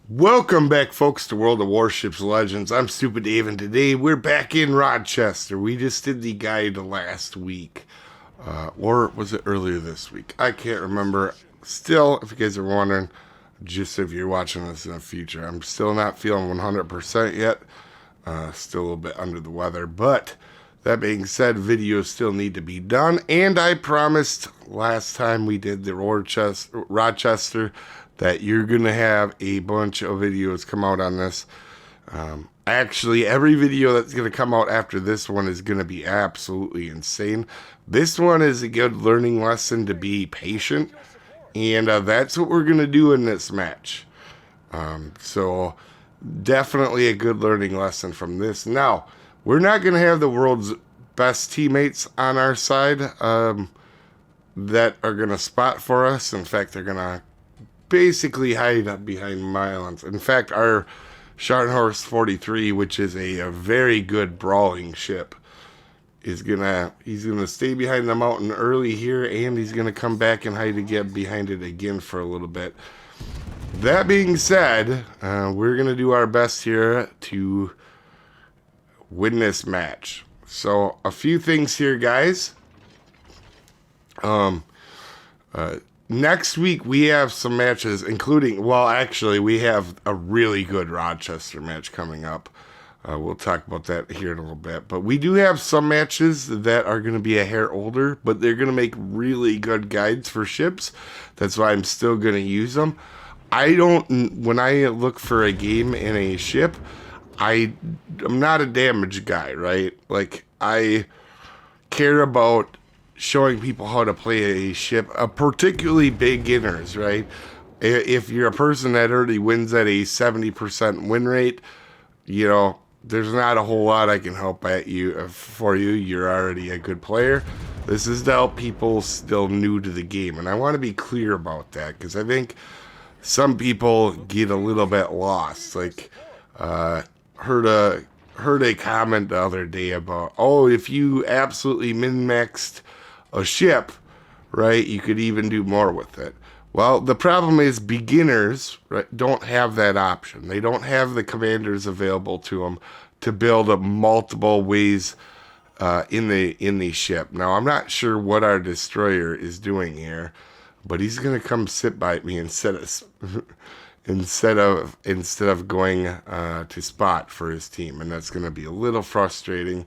Welcome back, folks, to World of Warships Legends. I'm Soopa-Dave, and today we're back in Rochester. We just did the guide last week. Or was it earlier this week? I can't remember. Still, if you guys are wondering, just if you're watching this in the future, I'm still not feeling 100% yet. Still a little bit under the weather. But that being said, videos still need to be done. And I promised last time we did the Rochester that you're going to have a bunch of videos come out on this. Actually, every video that's going to come out after this one is going to be absolutely insane. This one is a good learning lesson to be patient, and that's what we're going to do in this match. So definitely a good learning lesson from this. Now, we're not going to have the world's best teammates on our side that are going to spot for us. In fact, they're going to basically hide up behind my islands. In fact, our Scharnhorst 43, which is a very good brawling ship, he's gonna stay behind the mountain early here, and he's gonna come back and hide again behind it again for a little bit. That being said, we're gonna do our best here to win this match. So a few things here, guys. Next week, we have some matches, including, well, actually, we have a really good Rochester match coming up. We'll talk about that here in a little bit. But we do have some matches that are going to be a hair older, but they're going to make really good guides for ships. That's why I'm still going to use them. When I look for a game in a ship, I'm not a damage guy, right? Like, I care about showing people how to play a ship, particularly beginners, right? If you're a person that already wins at a 70% win rate, you know, there's not a whole lot I can help for you. You're already a good player. This is to help people still new to the game, and I want to be clear about that, because I think some people get a little bit lost. Like, heard a comment the other day about, oh, if you absolutely min-maxed a ship, right, you could even do more with it. Well, the problem is beginners, right, don't have that option. They don't have the commanders available to them to build up multiple ways in the ship. Now, I'm not sure what our destroyer is doing here, but he's gonna come sit by me instead of going to spot for his team, and that's gonna be a little frustrating.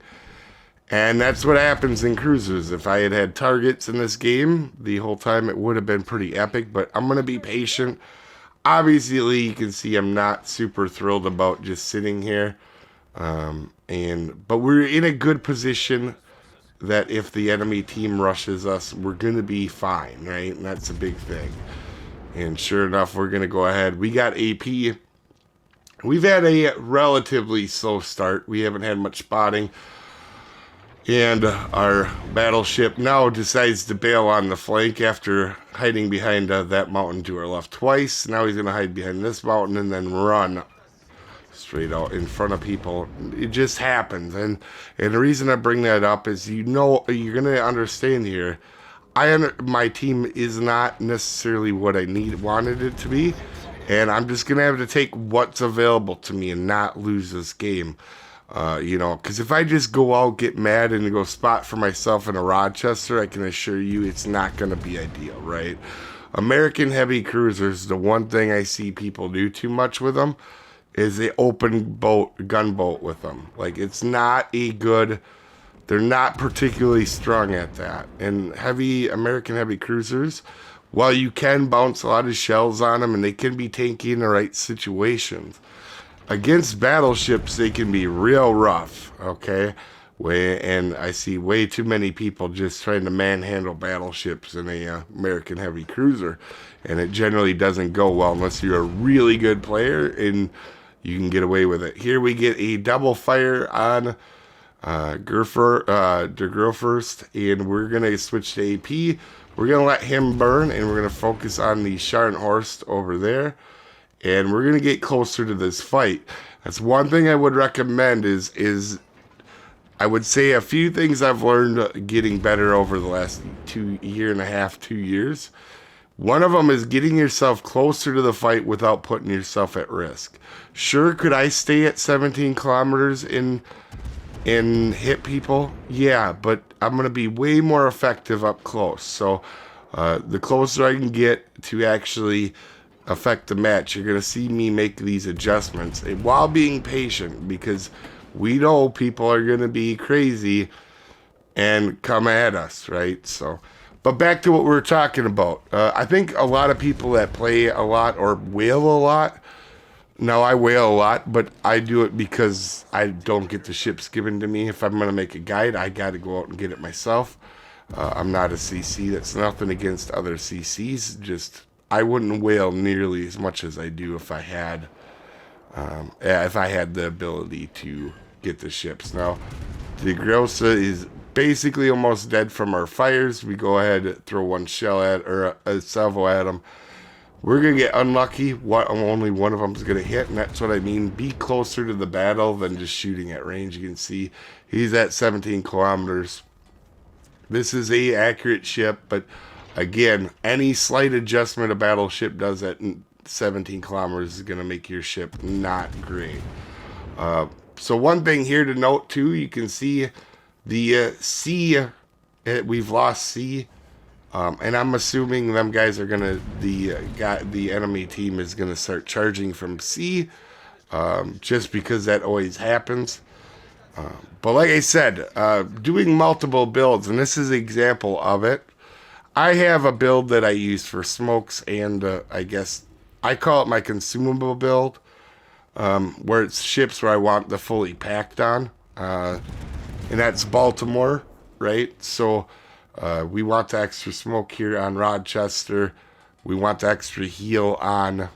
And that's what happens in cruisers. If I had had targets in this game the whole time, it would have been pretty epic, but I'm going to be patient. Obviously, you can see I'm not super thrilled about just sitting here. But we're in a good position that if the enemy team rushes us, we're going to be fine, right? And that's a big thing. And sure enough, we're going to go ahead. We got AP. We've had a relatively slow start. We haven't had much spotting. And our battleship now decides to bail on the flank after hiding behind that mountain to our left twice. Now he's going to hide behind this mountain and then run straight out in front of people. It just happens. And the reason I bring that up is, you know, you're going to understand here, my team is not necessarily what I wanted it to be. And I'm just going to have to take what's available to me and not lose this game. You know, because if I just go out, get mad, and go spot for myself in a Rochester, I can assure you it's not going to be ideal, right? American heavy cruisers, the one thing I see people do too much with them is they open gunboat with them. Like, it's not they're not particularly strong at that. And American heavy cruisers, while you can bounce a lot of shells on them and they can be tanky in the right situations, against battleships, they can be real rough, okay? And I see way too many people just trying to manhandle battleships in a American heavy cruiser, and it generally doesn't go well unless you're a really good player and you can get away with it. Here we get a double fire on De Grofirst, and we're going to switch to AP. We're going to let him burn, and we're going to focus on the Scharnhorst over there. And we're going to get closer to this fight. That's one thing I would recommend is I would say a few things I've learned getting better over the last 2 years One of them is getting yourself closer to the fight without putting yourself at risk. Sure, could I stay at 17 kilometers and hit people? Yeah, but I'm going to be way more effective up close. So the closer I can get to actually affect the match, you're going to see me make these adjustments while being patient, because we know people are going to be crazy and come at us, right? So, but back to what we were talking about. I think a lot of people that play a lot or whale a lot. Now, I whale a lot, but I do it because I don't get the ships given to me. If I'm going to make a guide, I got to go out and get it myself. I'm not a CC. That's nothing against other CCs. Just I wouldn't whale nearly as much as I do if I had the ability to get the ships. Now, the Grossa is basically almost dead from our fires. We go ahead and throw one shell at, or a salvo at him. We're going to get unlucky. Only one of them is going to hit, and that's what I mean. Be closer to the battle than just shooting at range. You can see he's at 17 kilometers. This is a accurate ship, but again, any slight adjustment a battleship does at 17 kilometers is going to make your ship not great. So one thing here to note too, you can see the C, we've lost C, and I'm assuming them guys are gonna, the enemy team is gonna start charging from C, just because that always happens. But like I said, doing multiple builds, and this is an example of it. I have a build that I use for smokes, and I guess I call it my consumable build. Where it's ships where I want the fully packed on, and that's Baltimore, right? So we want the extra smoke here on Rochester. We want the extra heal on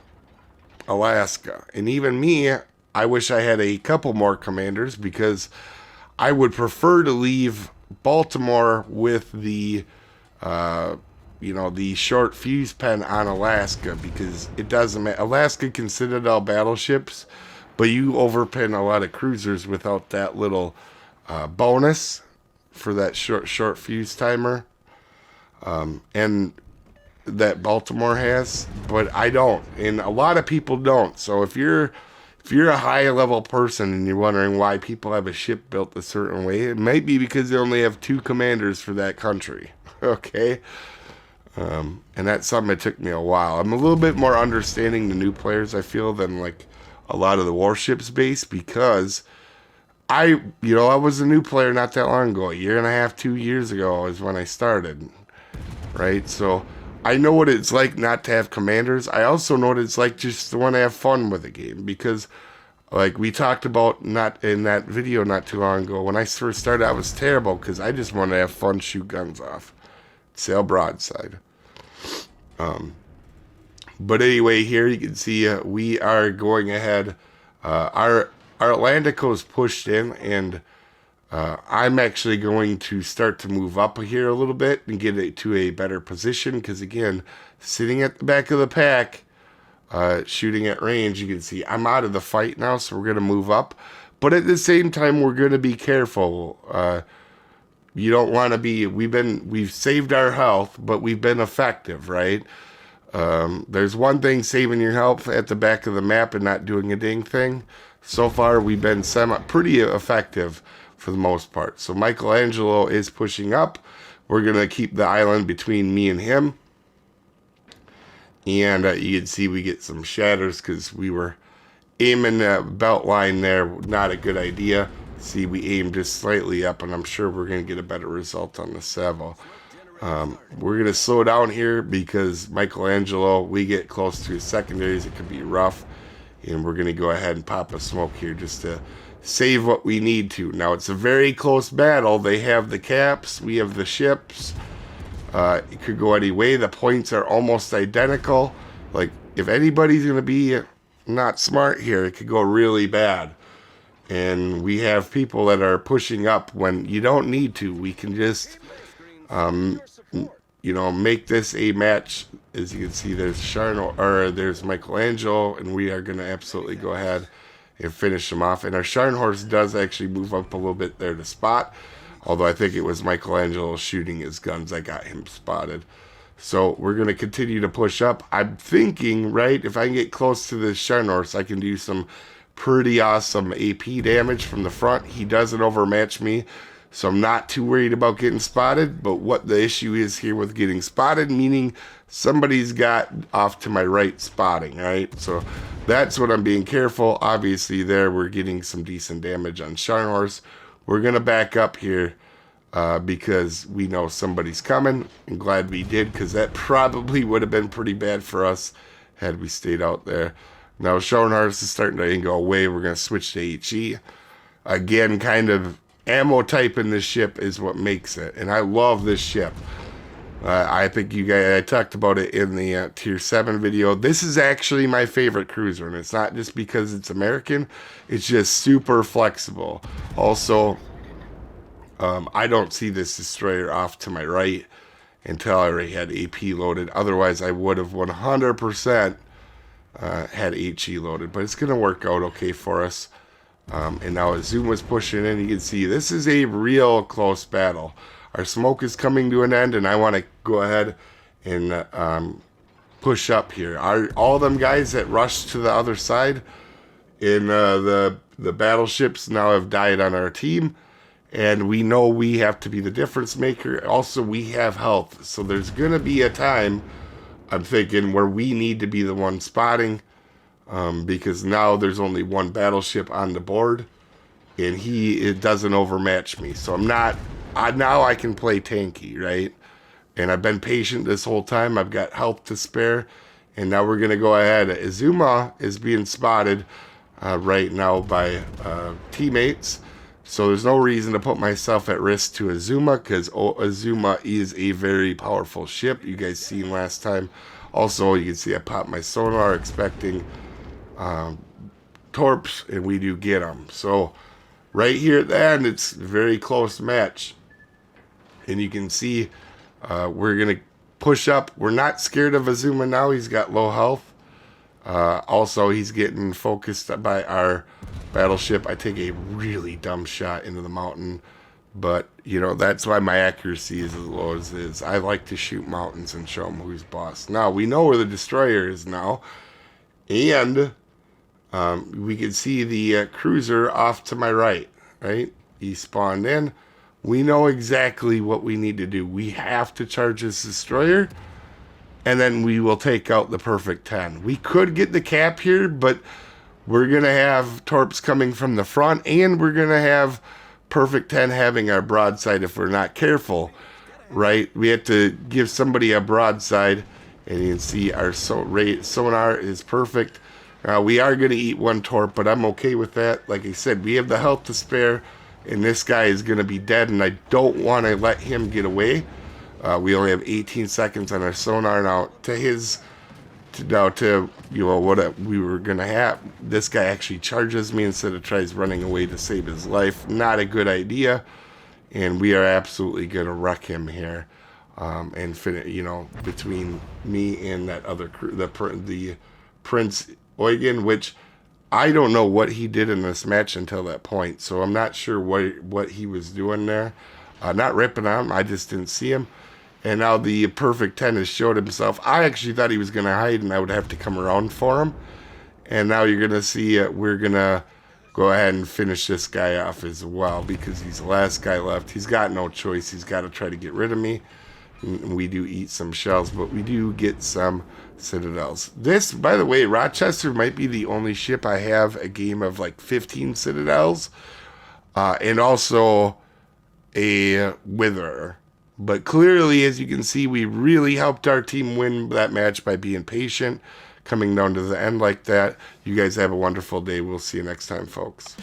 Alaska. And even me, I wish I had a couple more commanders, because I would prefer to leave Baltimore with the the short fuse pen on Alaska, because it doesn't matter. Alaska can Citadel battleships, but you overpin a lot of cruisers without that little bonus for that short fuse timer, and that Baltimore has, but I don't, and a lot of people don't. So if you're a high level person and you're wondering why people have a ship built a certain way, it might be because they only have 2 commanders for that country. Okay. And that's something that took me a while. I'm a little bit more understanding the new players, I feel, than like a lot of the Warships base, because I was a new player not that long ago. A year and a half, 2 years ago is when I started, right? So I know what it's like not to have commanders. I also know what it's like just to want to have fun with the game, because like we talked about not in that video not too long ago, when I first started, I was terrible because I just wanted to have fun, shoot guns off, sail broadside. But anyway, here you can see we are going ahead. Our Atlantico is pushed in, and I'm actually going to start to move up here a little bit and get it to a better position, because again, sitting at the back of the pack, shooting at range, you can see I'm out of the fight now, so we're going to move up. But at the same time, we're going to be careful. You don't want to be, we've saved our health, but we've been effective, right? There's one thing saving your health at the back of the map and not doing a dang thing. So far, we've been pretty effective for the most part. So Michelangelo is pushing up. We're going to keep the island between me and him. And you can see we get some shatters because we were aiming the belt line there. Not a good idea. See, we aim just slightly up, and I'm sure we're going to get a better result on the Savile. We're going to slow down here because Michelangelo, we get close to his secondaries, it could be rough. And we're going to go ahead and pop a smoke here just to save what we need to. Now, it's a very close battle. They have the caps. We have the ships. It could go any way. The points are almost identical. Like, if anybody's going to be not smart here, it could go really bad. And we have people that are pushing up when you don't need to. We can just, make this a match. As you can see, there's Michelangelo, and we are going to absolutely go ahead and finish him off. And our Scharnhorst does actually move up a little bit there to spot, although I think it was Michelangelo shooting his guns that got him spotted. So we're going to continue to push up. I'm thinking, right, if I can get close to this Sharnorse, I can do some pretty awesome AP damage from the front. He doesn't overmatch me, so I'm not too worried about getting spotted. But what the issue is here with getting spotted, meaning somebody's got off to my right spotting, right? So that's what I'm being careful. Obviously there we're getting some decent damage on Sharnorse. We're going to back up here. Because we know somebody's coming. I'm glad we did, because that probably would have been pretty bad for us had we stayed out there. Now Sharnorse is starting to go away. We're going to switch to HE. Again, kind of ammo type in this ship is what makes it. And I love this ship. I think you guys, I talked about it in the Tier 7 video. This is actually my favorite cruiser, and it's not just because it's American. It's just super flexible. Also, I don't see this destroyer off to my right until I already had AP loaded. Otherwise, I would have 100% had HE loaded. But it's going to work out okay for us. And now as Zoom was pushing in, you can see this is a real close battle. Our smoke is coming to an end, and I want to go ahead and push up here. All them guys that rushed to the other side in the battleships now have died on our team. And we know we have to be the difference maker. Also, we have health. So there's going to be a time, I'm thinking, where we need to be the one spotting. Because now there's only one battleship on the board. And it doesn't overmatch me. So I'm not... now I can play tanky, right? And I've been patient this whole time. I've got health to spare. And now we're going to go ahead. Azuma is being spotted right now by teammates. So there's no reason to put myself at risk to Azuma, because Azuma is a very powerful ship. You guys seen last time. Also, you can see I popped my sonar expecting torps, and we do get them. So right here at the end, it's a very close match. And you can see we're going to push up. We're not scared of Azuma now. He's got low health. Also, he's getting focused by our battleship. I take a really dumb shot into the mountain, but you know, that's why my accuracy is as low as it is. I like to shoot mountains and show them who's boss. Now we know where the destroyer is now, and we can see the cruiser off to my right. Right, he spawned in. We know exactly what we need to do. We have to charge this destroyer, and then we will take out the perfect 10. We could get the cap here, but we're going to have torps coming from the front, and we're going to have perfect 10 having our broadside if we're not careful, right? We have to give somebody a broadside, and you can see our sonar is perfect. We are going to eat one torp, but I'm okay with that. Like I said, we have the health to spare, and this guy is going to be dead, and I don't want to let him get away. We only have 18 seconds on our sonar now. To you know what we were gonna have. This guy actually charges me instead of tries running away to save his life. Not a good idea, and we are absolutely gonna wreck him here. And finish, you know, between me and that other crew, the Prince Eugen, which I don't know what he did in this match until that point. So I'm not sure what he was doing there. Not ripping on him. I just didn't see him. And now the perfect 10 has showed himself. I actually thought he was going to hide and I would have to come around for him. And now you're going to see we're going to go ahead and finish this guy off as well, because he's the last guy left. He's got no choice. He's got to try to get rid of me. And we do eat some shells, but we do get some citadels. This, by the way, Rochester might be the only ship I have a game of like 15 citadels. And also a Wither. But clearly, as you can see, we really helped our team win that match by being patient, coming down to the end like that. You guys have a wonderful day. We'll see you next time, folks.